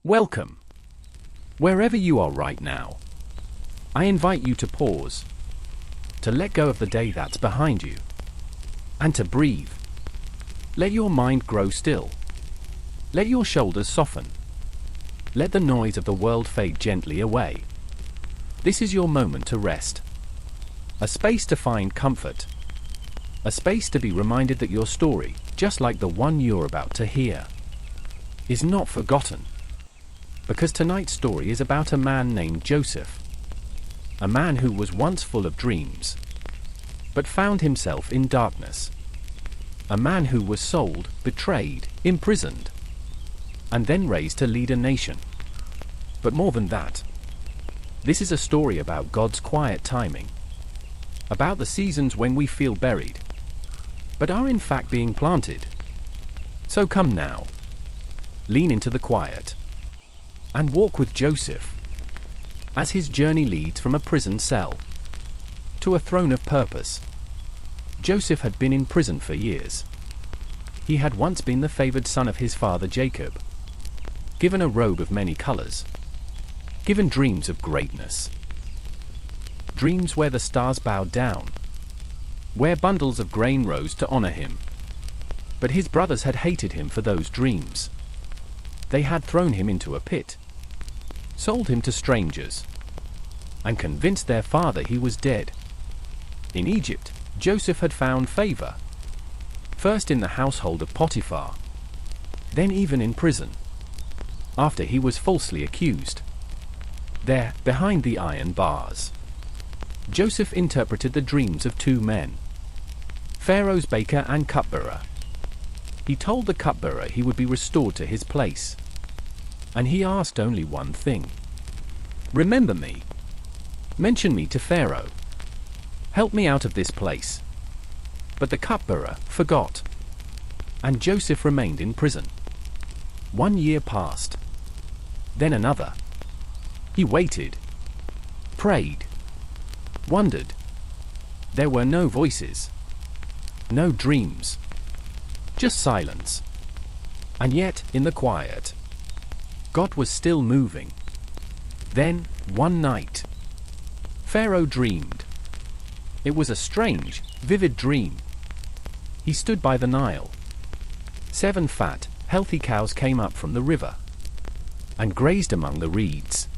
Welcome. Wherever you are right now, I invite you to pause, to let go of the day that's behind you, and to breathe. Let your mind grow still. Let your shoulders soften. Let the noise of the world fade gently away. This is your moment to rest. A space to find comfort. A space to be reminded that your story, just like the one you're about to hear, is not forgotten. Because tonight's story is about a man named Joseph. A man who was once full of dreams, but found himself in darkness. A man who was sold, betrayed, imprisoned, and then raised to lead a nation. But more than that, this is a story about God's quiet timing. About the seasons when we feel buried, but are in fact being planted. So come now, lean into the quiet, and walk with Joseph, as his journey leads from a prison cell to a throne of purpose. Joseph had been in prison for years. He had once been the favored son of his father Jacob, given a robe of many colors, given dreams of greatness, dreams where the stars bowed down, where bundles of grain rose to honor him. But his brothers had hated him for those dreams. They had thrown him into a pit, sold him to strangers, and convinced their father he was dead. In Egypt, Joseph had found favor, first in the household of Potiphar, then even in prison, after he was falsely accused. There, behind the iron bars, Joseph interpreted the dreams of two men, Pharaoh's baker and cupbearer. He told the cupbearer he would be restored to his place, and he asked only one thing: remember me. Mention me to Pharaoh. Help me out of this place. But the cupbearer forgot, and Joseph remained in prison. 1 year passed, then another. He waited, prayed, wondered. There were no voices, no dreams, just silence. And yet, in the quiet, God was still moving. Then, one night, Pharaoh dreamed. It was a strange, vivid dream. He stood by the Nile. 7 fat, healthy cows came up from the river and grazed among the reeds.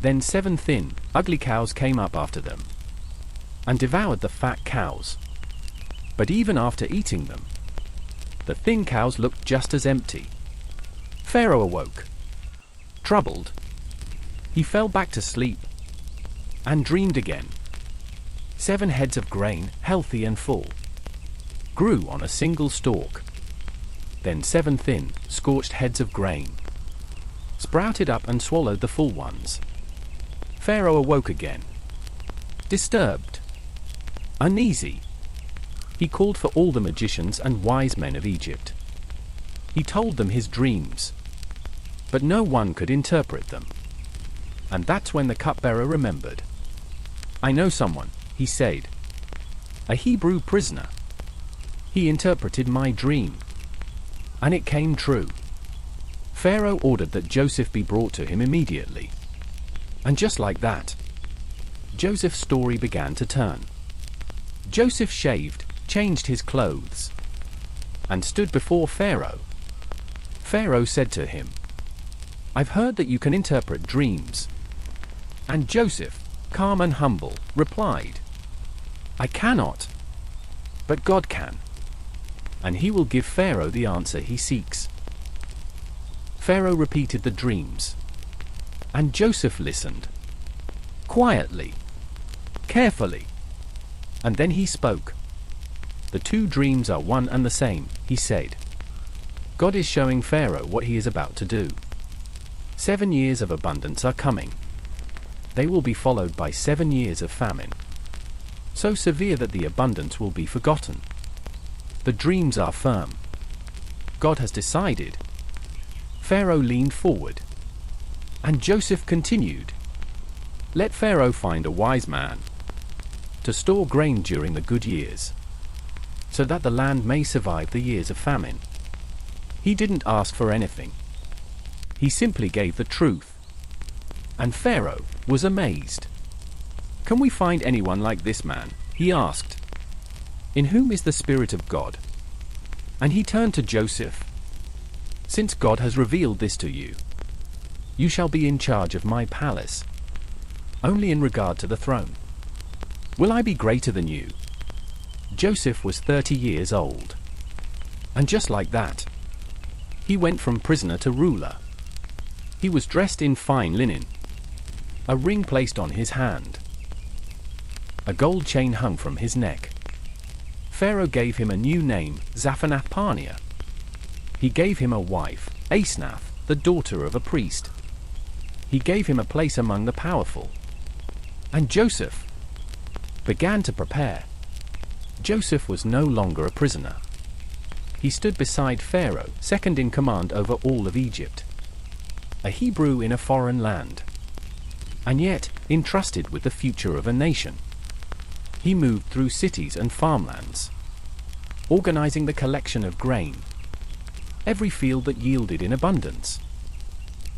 Then 7 thin, ugly cows came up after them and devoured the fat cows. But even after eating them, the thin cows looked just as empty. Pharaoh awoke. Troubled, he fell back to sleep and dreamed again. 7 heads of grain, healthy and full, grew on a single stalk. Then 7 thin, scorched heads of grain sprouted up and swallowed the full ones. Pharaoh awoke again, disturbed, uneasy. He called for all the magicians and wise men of Egypt. He told them his dreams, but no one could interpret them. And that's when the cupbearer remembered. I know someone, he said, a Hebrew prisoner. He interpreted my dream, and it came true. Pharaoh ordered that Joseph be brought to him immediately. And just like that, Joseph's story began to turn. Joseph shaved, changed his clothes, and stood before Pharaoh. Pharaoh said to him, I've heard that you can interpret dreams. And Joseph, calm and humble, replied, I cannot, but God can, and he will give Pharaoh the answer he seeks. Pharaoh repeated the dreams, and Joseph listened, quietly, carefully, and then he spoke. The 2 dreams are one and the same, he said. God is showing Pharaoh what he is about to do. 7 years of abundance are coming. They will be followed by 7 years of famine, so severe that the abundance will be forgotten. The dreams are firm. God has decided. Pharaoh leaned forward, and Joseph continued, let Pharaoh find a wise man to store grain during the good years, so that the land may survive the years of famine. He didn't ask for anything. He simply gave the truth. And Pharaoh was amazed. "Can we find anyone like this man?" he asked. "In whom is the Spirit of God?" And he turned to Joseph. "Since God has revealed this to you, you shall be in charge of my palace. Only in regard to the throne, will I be greater than you?" Joseph was 30 years old. And just like that, he went from prisoner to ruler. He was dressed in fine linen, a ring placed on his hand, a gold chain hung from his neck. Pharaoh gave him a new name, Zaphanath-Paneah. He gave him a wife, Asenath, the daughter of a priest. He gave him a place among the powerful. And Joseph began to prepare. Joseph was no longer a prisoner. He stood beside Pharaoh, second in command over all of Egypt, a Hebrew in a foreign land, and yet entrusted with the future of a nation. He moved through cities and farmlands, organizing the collection of grain, every field that yielded in abundance.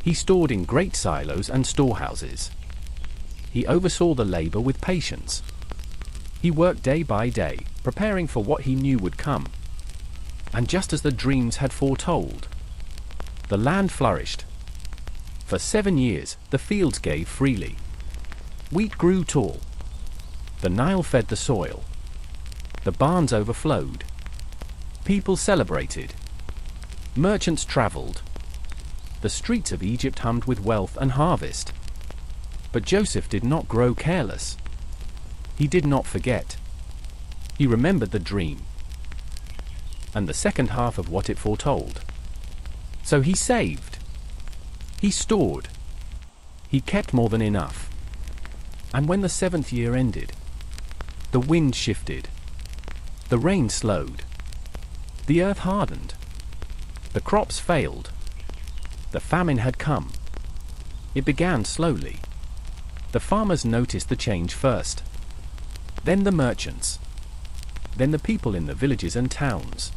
He stored in great silos and storehouses. He oversaw the labor with patience. He worked day by day, preparing for what he knew would come. And just as the dreams had foretold, the land flourished. For 7 years, the fields gave freely. Wheat grew tall. The Nile fed the soil. The barns overflowed. People celebrated. Merchants traveled. The streets of Egypt hummed with wealth and harvest. But Joseph did not grow careless. He did not forget. He remembered the dream and the second half of what it foretold. So he saved. He stored. He kept more than enough. And when the 7th year ended, the wind shifted. The rain slowed. The earth hardened. The crops failed. The famine had come. It began slowly. The farmers noticed the change first. Then the merchants. Then the people in the villages and towns.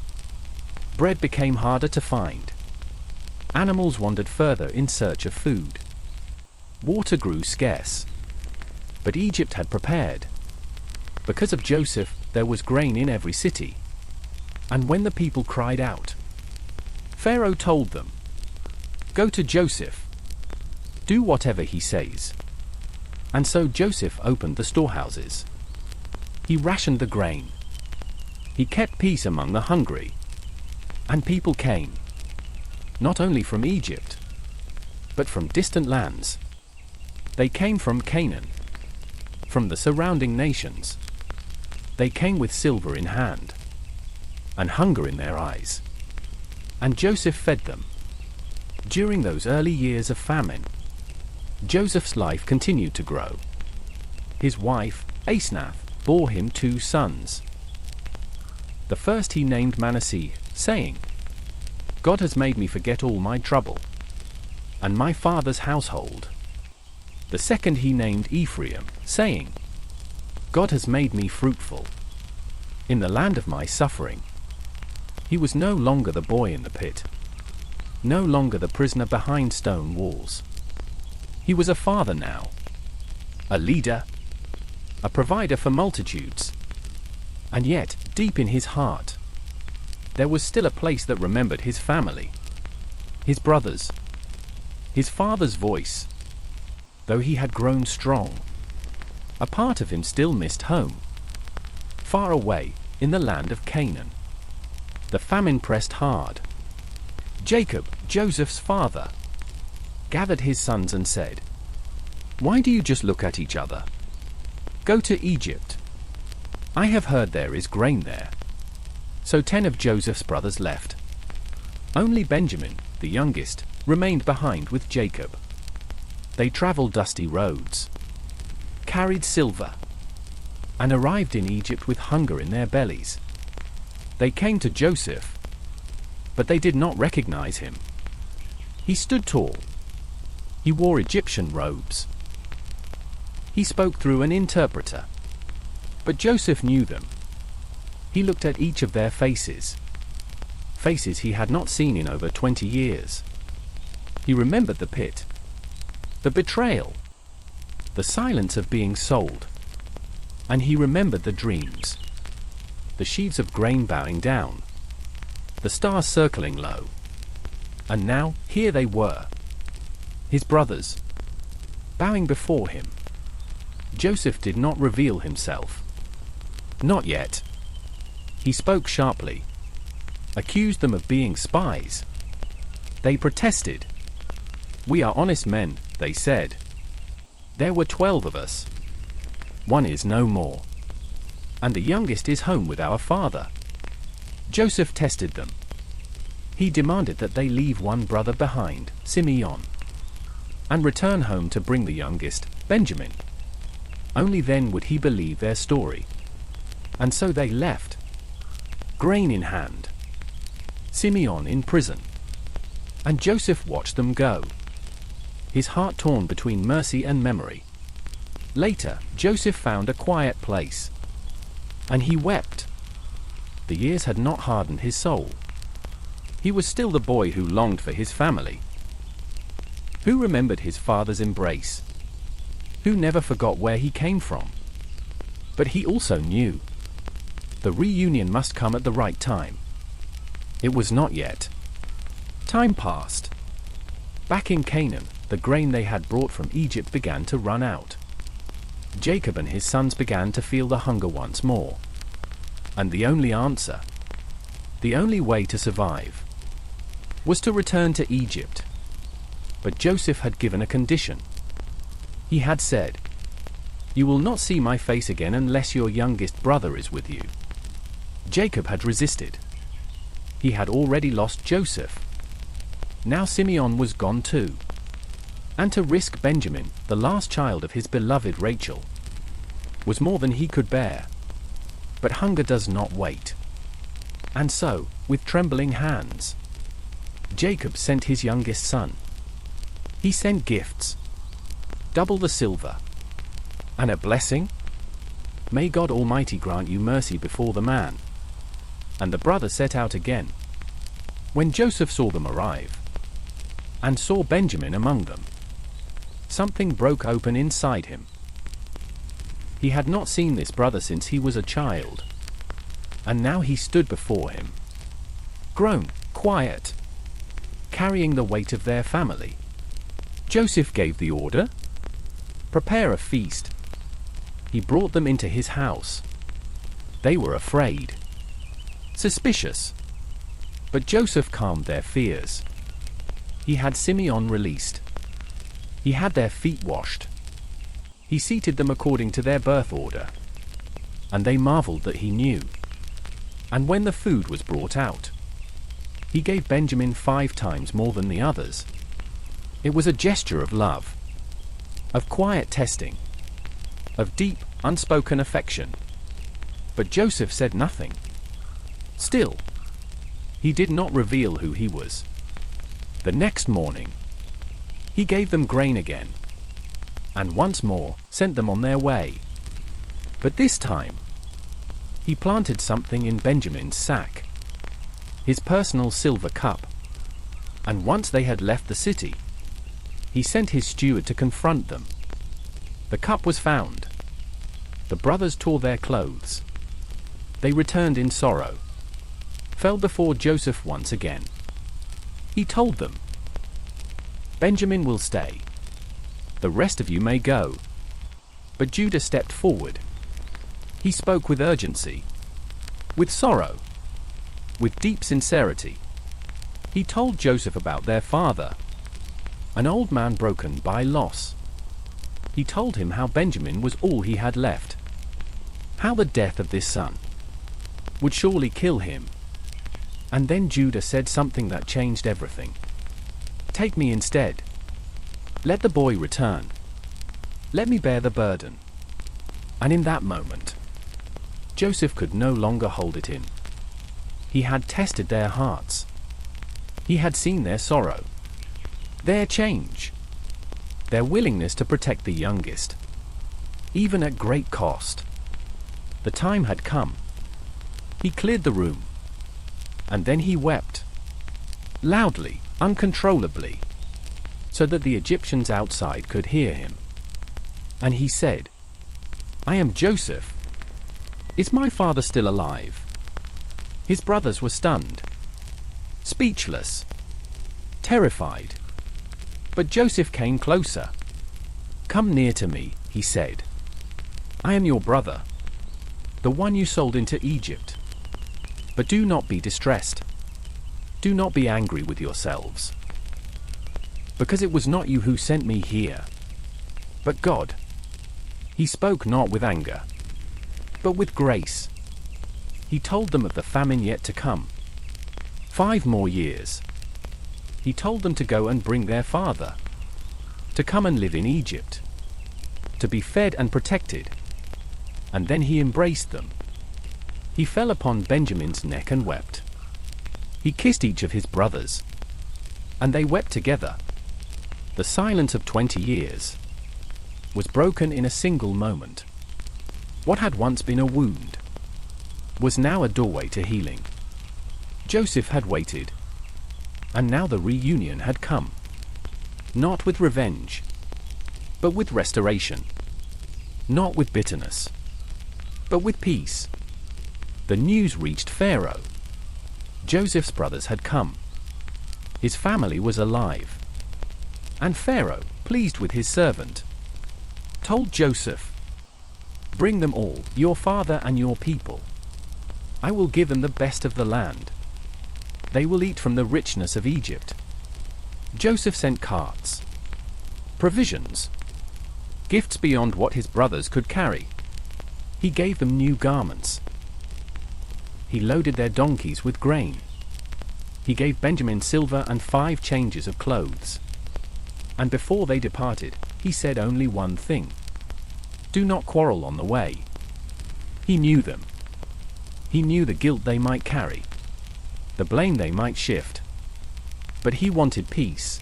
Bread became harder to find. Animals wandered further in search of food. Water grew scarce. But Egypt had prepared. Because of Joseph, there was grain in every city. And when the people cried out, Pharaoh told them, "Go to Joseph. Do whatever he says." And so Joseph opened the storehouses. He rationed the grain. He kept peace among the hungry. And people came, not only from Egypt, but from distant lands. They came from Canaan, from the surrounding nations. They came with silver in hand, and hunger in their eyes. And Joseph fed them. During those early years of famine, Joseph's life continued to grow. His wife, Asenath, bore him 2 sons. The first he named Manasseh, saying, "God has made me forget all my trouble, and my father's household." The second he named Ephraim, saying, "God has made me fruitful in the land of my suffering." He was no longer the boy in the pit, no longer the prisoner behind stone walls. He was a father now, a leader, a provider for multitudes. And yet, deep in his heart, there was still a place that remembered his family, his brothers, his father's voice. Though he had grown strong, a part of him still missed home. Far away, in the land of Canaan, the famine pressed hard. Jacob, Joseph's father, gathered his sons and said, "Why do you just look at each other? Go to Egypt. I have heard there is grain there." So 10 of Joseph's brothers left. Only Benjamin, the youngest, remained behind with Jacob. They traveled dusty roads, carried silver, and arrived in Egypt with hunger in their bellies. They came to Joseph, but they did not recognize him. He stood tall. He wore Egyptian robes. He spoke through an interpreter. But Joseph knew them. He looked at each of their faces, faces he had not seen in over 20 years. He remembered the pit, the betrayal, the silence of being sold. And he remembered the dreams, the sheaves of grain bowing down, the stars circling low. And now, here they were, his brothers, bowing before him. Joseph did not reveal himself. Not yet. He spoke sharply, accused them of being spies. They protested. "We are honest men," they said. "There were 12 of us. One is no more. And the youngest is home with our father." Joseph tested them. He demanded that they leave one brother behind, Simeon, and return home to bring the youngest, Benjamin. Only then would he believe their story. And so they left, grain in hand, Simeon in prison. And Joseph watched them go, his heart torn between mercy and memory. Later, Joseph found a quiet place, and he wept. The years had not hardened his soul. He was still the boy who longed for his family, who remembered his father's embrace, who never forgot where he came from. But he also knew the reunion must come at the right time. It was not yet. Time passed. Back in Canaan, the grain they had brought from Egypt began to run out. Jacob and his sons began to feel the hunger once more. And the only answer, the only way to survive, was to return to Egypt. But Joseph had given a condition. He had said, "You will not see my face again unless your youngest brother is with you." Jacob had resisted. He had already lost Joseph. Now Simeon was gone too. And to risk Benjamin, the last child of his beloved Rachel, was more than he could bear. But hunger does not wait. And so, with trembling hands, Jacob sent his youngest son. He sent gifts, double the silver, and a blessing. "May God Almighty grant you mercy before the man." And the brother set out again. When Joseph saw them arrive, and saw Benjamin among them, something broke open inside him. He had not seen this brother since he was a child, and now he stood before him, grown, quiet, carrying the weight of their family. Joseph gave the order, "Prepare a feast." He brought them into his house. They were afraid, suspicious. But Joseph calmed their fears. He had Simeon released. He had their feet washed. He seated them according to their birth order. And they marveled that he knew. And when the food was brought out, he gave Benjamin 5 times more than the others. It was a gesture of love, of quiet testing, of deep, unspoken affection. But Joseph said nothing. Still, he did not reveal who he was. The next morning, he gave them grain again, and once more sent them on their way. But this time, he planted something in Benjamin's sack, his personal silver cup. And once they had left the city, he sent his steward to confront them. The cup was found. The brothers tore their clothes. They returned in sorrow, fell before Joseph once again. He told them, "Benjamin will stay. The rest of you may go." But Judah stepped forward. He spoke with urgency, with sorrow, with deep sincerity. He told Joseph about their father, an old man broken by loss. He told him how Benjamin was all he had left, how the death of this son would surely kill him. And then Judah said something that changed everything. "Take me instead. Let the boy return. Let me bear the burden." And in that moment, Joseph could no longer hold it in. He had tested their hearts. He had seen their sorrow, their change, their willingness to protect the youngest, even at great cost. The time had come. He cleared the room, and then he wept, loudly, uncontrollably. so that the Egyptians outside could hear him. And he said, "I am Joseph. Is my father still alive?" His brothers were stunned, speechless, terrified. But Joseph came closer. "Come near to me," he said. "I am your brother, the one you sold into Egypt. But do not be distressed. Do not be angry with yourselves, because it was not you who sent me here, but God." He spoke not with anger, but with grace. He told them of the famine yet to come. 5 more years. He told them to go and bring their father, to come and live in Egypt, to be fed and protected. And then he embraced them. He fell upon Benjamin's neck and wept. He kissed each of his brothers, and they wept together. The silence of 20 years was broken in a single moment. What had once been a wound was now a doorway to healing. Joseph had waited, and now the reunion had come. Not with revenge, but with restoration. Not with bitterness, but with peace. The news reached Pharaoh. Joseph's brothers had come. His family was alive. And Pharaoh, pleased with his servant, told Joseph, "Bring them all, your father and your people. I will give them the best of the land. They will eat from the richness of Egypt." Joseph sent carts, provisions, gifts beyond what his brothers could carry. He gave them new garments. He loaded their donkeys with grain. He gave Benjamin silver and 5 changes of clothes. And before they departed, he said only one thing: "Do not quarrel on the way." He knew them. He knew the guilt they might carry, the blame they might shift. But he wanted peace,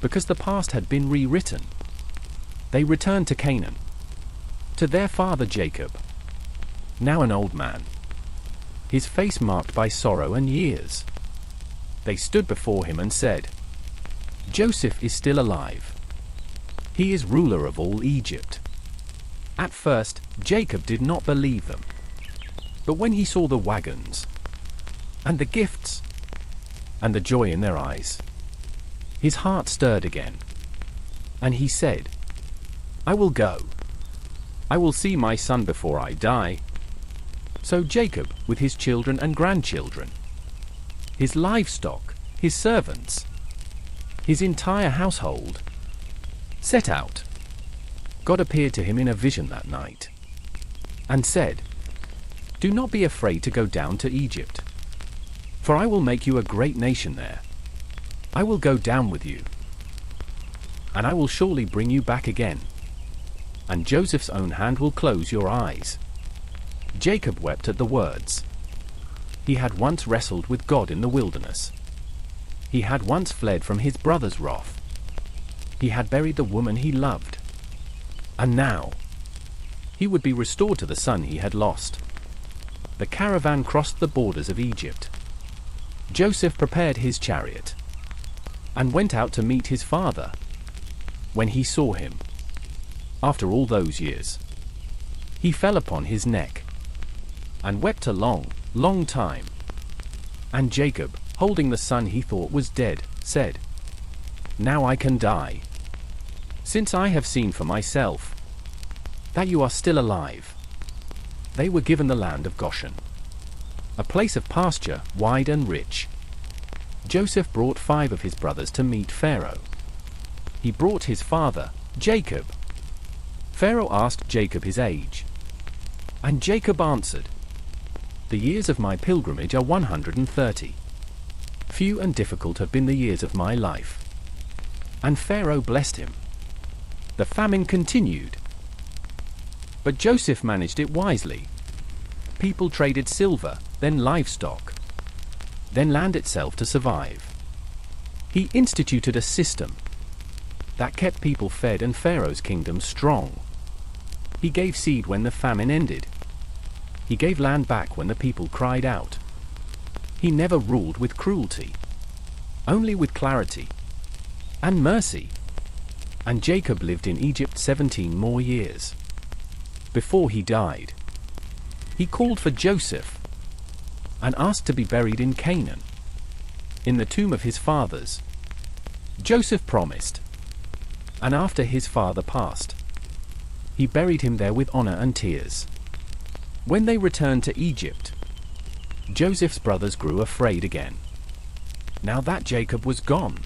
because the past had been rewritten. They returned to Canaan, to their father Jacob, now an old man, his face marked by sorrow and years. They stood before him and said, "Joseph is still alive. He is ruler of all Egypt." At first, Jacob did not believe them. But when he saw the wagons, and the gifts, and the joy in their eyes, his heart stirred again. And he said, "I will go. I will see my son before I die." So Jacob, with his children and grandchildren, his livestock, his servants, his entire household, set out. God appeared to him in a vision that night, and said, "Do not be afraid to go down to Egypt, for I will make you a great nation there. I will go down with you, and I will surely bring you back again. And Joseph's own hand will close your eyes." Jacob wept at the words. He had once wrestled with God in the wilderness. He had once fled from his brother's wrath. He had buried the woman he loved. And now, he would be restored to the son he had lost. The caravan crossed the borders of Egypt. Joseph prepared his chariot, and went out to meet his father. When he saw him, after all those years, he fell upon his neck, and wept a long, long time. And Jacob, holding the son he thought was dead, said, "Now I can die, since I have seen for myself that you are still alive." They were given the land of Goshen, a place of pasture, wide and rich. Joseph brought 5 of his brothers to meet Pharaoh. He brought his father, Jacob. Pharaoh asked Jacob his age, and Jacob answered, "The years of my pilgrimage are 130. Few and difficult have been the years of my life." And Pharaoh blessed him. The famine continued, but Joseph managed it wisely. People traded silver, then livestock, then land itself to survive. He instituted a system that kept people fed and Pharaoh's kingdom strong. He gave seed when the famine ended. He gave land back when the people cried out. He never ruled with cruelty, only with clarity. and mercy. And Jacob lived in Egypt 17 more years. Before he died, he called for Joseph and asked to be buried in Canaan, in the tomb of his fathers. Joseph promised, and after his father passed, he buried him there with honor and tears. When they returned to Egypt, Joseph's brothers grew afraid again. Now that Jacob was gone,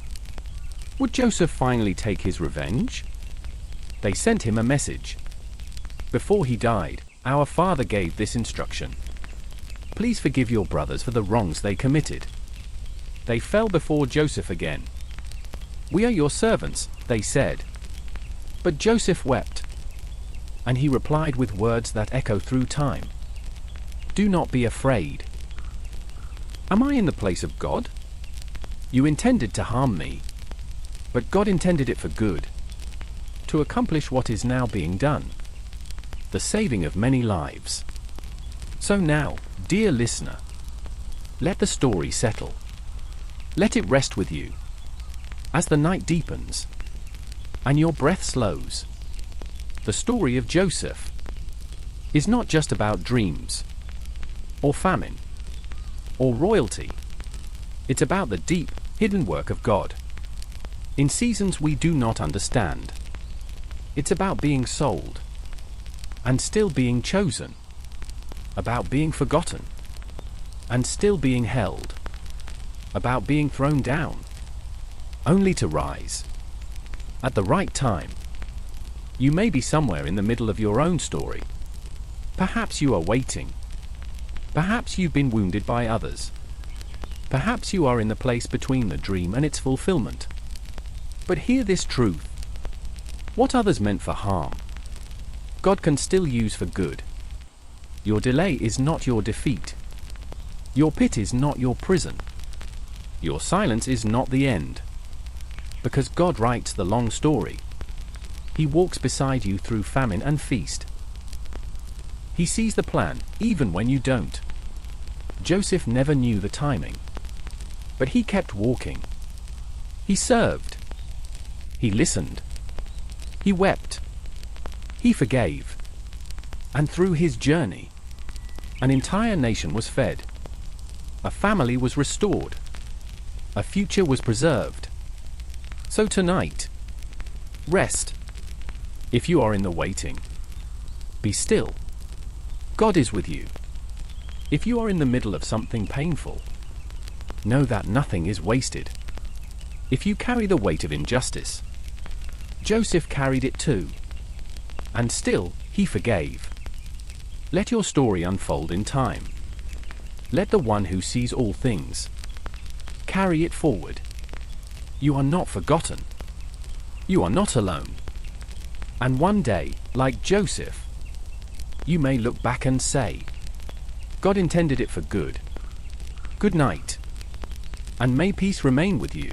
would Joseph finally take his revenge? They sent him a message. Before he died, our father gave this instruction: "Please forgive your brothers for the wrongs they committed." They fell before Joseph again. "We are your servants," they said. But Joseph wept, and he replied with words that echo through time: "Do not be afraid. Am I in the place of God? You intended to harm me, but God intended it for good, to accomplish what is now being done, the saving of many lives." So now, dear listener, let the story settle. Let it rest with you as the night deepens and your breath slows. The story of Joseph is not just about dreams, or famine, or royalty. It's about the deep, hidden work of God in seasons we do not understand. It's about being sold and still being chosen, about being forgotten and still being held, about being thrown down only to rise at the right time. You may be somewhere in the middle of your own story. Perhaps you are waiting. Perhaps you've been wounded by others. Perhaps you are in the place between the dream and its fulfillment. But hear this truth: what others meant for harm, God can still use for good. Your delay is not your defeat. Your pit is not your prison. Your silence is not the end. Because God writes the long story. He walks beside you through famine and feast. He sees the plan, even when you don't. Joseph never knew the timing, but he kept walking. He served. He listened. He wept. He forgave. And through his journey, an entire nation was fed. A family was restored. A future was preserved. So tonight, rest. If you are in the waiting, be still. God is with you. If you are in the middle of something painful, know that nothing is wasted. If you carry the weight of injustice, Joseph carried it too. And still, he forgave. Let your story unfold in time. Let the one who sees all things carry it forward. You are not forgotten. You are not alone. And one day, like Joseph, you may look back and say, God intended it for good. Good night. And may peace remain with you.